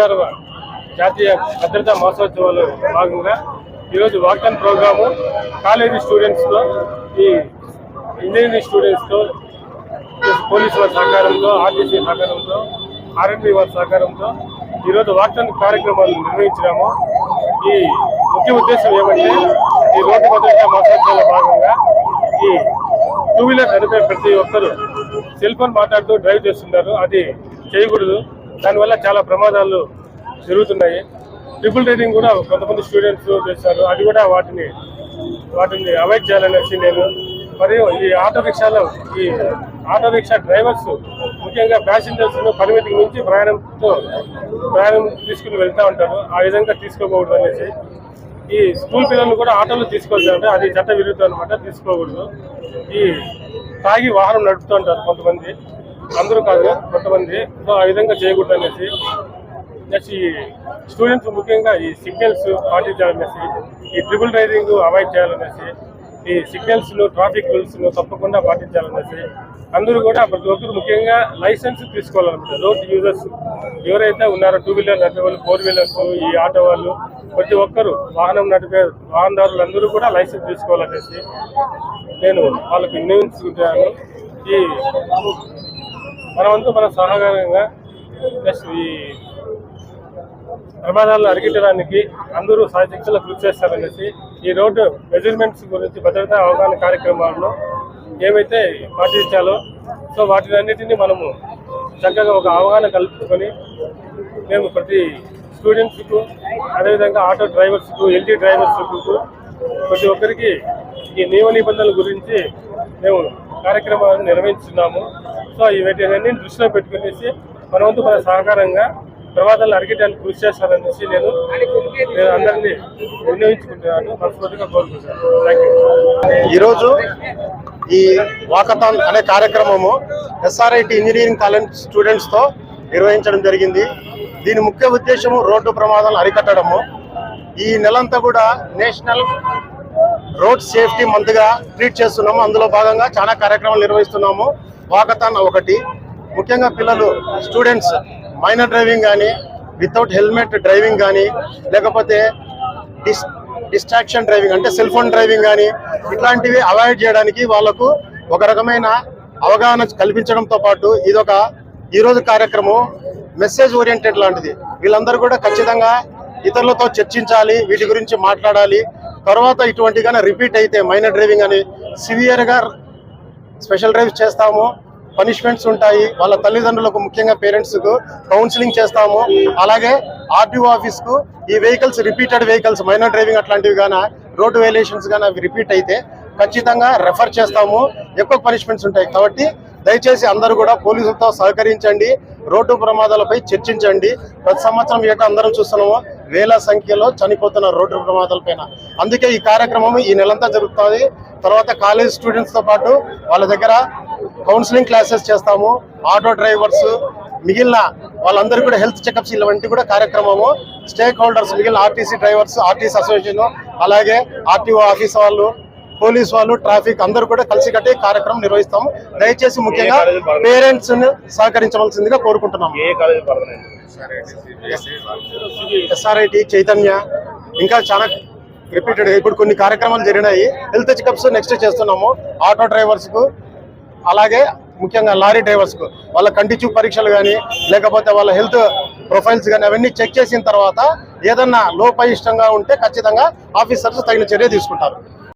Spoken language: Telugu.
అట్లా జాతీయ భద్రతా మహోత్సవాలు భాగంగా ఈరోజు వాక్థాన్ ప్రోగ్రాము కాలేజీ స్టూడెంట్స్తో, ఈ ఇంజనీరింగ్ స్టూడెంట్స్తో, పోలీసు వారి సహకారంతో, ఆర్టీసీ సహకారంతో, ఆర్ఎంపీ వారి సహకారంతో ఈరోజు వాక్థాన్ కార్యక్రమాలు నిర్వహించినాము. ఈ ముఖ్య ఉద్దేశం ఏమంటే, ఈ రోడ్డు భద్రతా మహోత్సవాల భాగంగా ఈ టూ వీలర్ నడిపే ప్రతి ఒక్కరూ సెల్ ఫోన్ మాట్లాడుతూ డ్రైవ్ చేస్తున్నారు. అది చేయకూడదు. దానివల్ల చాలా ప్రమాదాలు జరుగుతున్నాయి. ట్రిపుల్ రైడింగ్ కూడా కొంతమంది స్టూడెంట్స్ చేస్తారు. అది కూడా వాటిని అవాయిడ్ చేయాలనేసి నేను, మరియు ఈ ఆటో రిక్షా డ్రైవర్స్ ముఖ్యంగా ప్యాసింజర్స్ పరిమితికి మించి ప్రయాణం తీసుకుని వెళ్తూ ఉంటారు. ఆ విధంగా తీసుకోకూడదు అనేసి, ఈ స్కూల్ పిల్లలను కూడా ఆటోలో తీసుకోవచ్చు, అది చట్ట విరుద్ధం అనమాట, తీసుకోకూడదు. ఈ తాగి వాహనం నడుపుతూ ఉంటారు కొంతమంది, అందరూ కాదు కొంతమంది. సో ఆ విధంగా చేయకూడదు అనేసి, నెక్స్ట్ ఈ స్టూడెంట్స్ ముఖ్యంగా ఈ సిగ్నల్స్ పాటించాలనేసి, ఈ ట్రిపుల్ రైడింగ్ అవాయిడ్ చేయాలనేసి, ఈ సిగ్నల్స్ను, ట్రాఫిక్ రూల్స్ను తప్పకుండా పాటించాలనేసి, అందరూ కూడా ప్రతి ఒక్కరు ముఖ్యంగా లైసెన్స్ తీసుకోవాలన్నమాట. రోడ్ యూజర్స్ ఎవరైతే ఉన్నారో, టూ వీలర్ నడిపే వాళ్ళు, ఫోర్ వీలర్స్, ఈ ఆటో వాళ్ళు, ప్రతి ఒక్కరు వాహనం నడిపే వాహనదారులందరూ కూడా లైసెన్స్ తీసుకోవాలనేసి నేను వాళ్ళకి వినియోగించుకుంటున్నాను. ఈ మనమంతా మన సహకారంగా ప్లస్ ఈ ప్రమాదాలను అరికట్టడానికి అందరూ సాయశక్తులు కృషి చేస్తారనేసి ఈ రోడ్డు మెజర్మెంట్స్ గురించి భద్రతా అవగాహన కార్యక్రమాల్లో ఏమైతే పాటించాలో సో వాటినన్నిటినీ మనము చక్కగా ఒక అవగాహన కల్పించుకొని మేము ప్రతి స్టూడెంట్స్కు అదేవిధంగా ఆటో డ్రైవర్స్కు ఎల్టీ డ్రైవర్స్కు ప్రతి ఒక్కరికి ఈ నియమ నిబంధనల గురించి మేము కార్యక్రమాలను నిర్వహిస్తున్నాము. సో వీటిని దృష్టిలో పెట్టుకునేసి మన వంతు మన సహకారంగా ప్రమాదాలను అరికట్టడానికి కృషి చేస్తారనేసి నేను అందరినీ వినియోగించుకుంటున్నాను, మనస్ఫూర్తిగా కోరుకుంటున్నాను. Thank you. ఈరోజు ఈ వాకథాన్ అనే కార్యక్రమము ఎస్ఆర్ఐటి ఇంజనీరింగ్ కాలేజ్ స్టూడెంట్స్తో నిర్వహించడం జరిగింది. దీని ముఖ్య ఉద్దేశము రోడ్డు ప్రమాదాలను అరికట్టడము. ఈ నెలంతా కూడా నేషనల్ రోడ్ సేఫ్టీ మంత్గా ట్రీట్ చేస్తున్నాము. అందులో భాగంగా చాలా కార్యక్రమాలు నిర్వహిస్తున్నాము. వాకథాన్ ఒకటి. ముఖ్యంగా పిల్లలు స్టూడెంట్స్ మైనర్ డ్రైవింగ్ కానీ, వితౌట్ హెల్మెట్ డ్రైవింగ్ కానీ, లేకపోతే డిస్ట్రాక్షన్ డ్రైవింగ్ అంటే సెల్ ఫోన్ డ్రైవింగ్ కానీ ఇట్లాంటివి అవాయిడ్ చేయడానికి వాళ్ళకు ఒక రకమైన అవగాహన కల్పించడంతో పాటు ఇదొక ఈరోజు కార్యక్రమం మెసేజ్ ఓరియంటెడ్ లాంటిది. వీళ్ళందరూ కూడా ఖచ్చితంగా ఇతరులతో చర్చించాలి, వీటి గురించి మాట్లాడాలి. తర్వాత ఇటువంటిగానే రిపీట్ అయితే మైనర్ డ్రైవింగ్ అని సివియర్గా స్పెషల్ డ్రైవ్స్ చేస్తాము, పనిష్మెంట్స్ ఉంటాయి. వాళ్ళ తల్లిదండ్రులకు ముఖ్యంగా పేరెంట్స్కు కౌన్సిలింగ్ చేస్తాము. అలాగే ఆర్టీఓ ఆఫీస్కు ఈ vehicles repeated vehicles minor driving అట్లాంటివి కానీ రోడ్డు వైలేషన్స్ కానీ అవి రిపీట్ అయితే ఖచ్చితంగా రెఫర్ చేస్తాము. ఎక్కువ పనిష్మెంట్స్ ఉంటాయి. కాబట్టి దయచేసి అందరూ కూడా పోలీసులతో సహకరించండి, రోడ్డు ప్రమాదాలపై చర్చించండి. ప్రతి సంవత్సరం ఏటా అందరం చూస్తున్నాము వేల సంఖ్యలో చనిపోతున్న రోడ్డు ప్రమాదాలపైన. అందుకే ఈ కార్యక్రమం ఈ నెలంతా జరుగుతుంది. తర్వాత కాలేజ్ స్టూడెంట్స్తో పాటు వాళ్ళ దగ్గర కౌన్సిలింగ్ క్లాసెస్ చేస్తాము. ఆటో డ్రైవర్స్ మిగిలిన వాళ్ళందరూ కూడా హెల్త్ చెకప్స్ ఇలాంటి కూడా కార్యక్రమము. స్టేక్ హోల్డర్స్ మిగిలిన ఆర్టీసీ డ్రైవర్స్, ఆర్టీసీ అసోసియేషన్, అలాగే ఆర్టీఓ ఆఫీస్ వాళ్ళు, పోలీస్ వాళ్ళు, ట్రాఫిక్ అందరూ కూడా కలిసికట్టి కార్యక్రమం నిర్వహిస్తాము. దయచేసి ముఖ్యంగా పేరెంట్స్ సహకరించవలసిందిగా కోరుకుంటున్నాము. ఎస్ఆర్ఐటి చైతన్య ఇంకా చాలా రిపీటెడ్ ఇప్పుడు కొన్ని కార్యక్రమాలు జరిగినాయి. హెల్త్ చెకప్స్ నెక్స్ట్ చేస్తున్నాము. ఆటో డ్రైవర్స్ కు, అలాగే ముఖ్యంగా లారీ డ్రైవర్స్ కు వాళ్ళ కంటి చూపు పరీక్షలు కానీ, లేకపోతే వాళ్ళ హెల్త్ ప్రొఫైల్స్ కానీ అవన్నీ చెక్ చేసిన తర్వాత ఏదన్నా లోపయిష్టంగా ఉంటే ఖచ్చితంగా ఆఫీసర్స్ తగిన చర్య తీసుకుంటారు.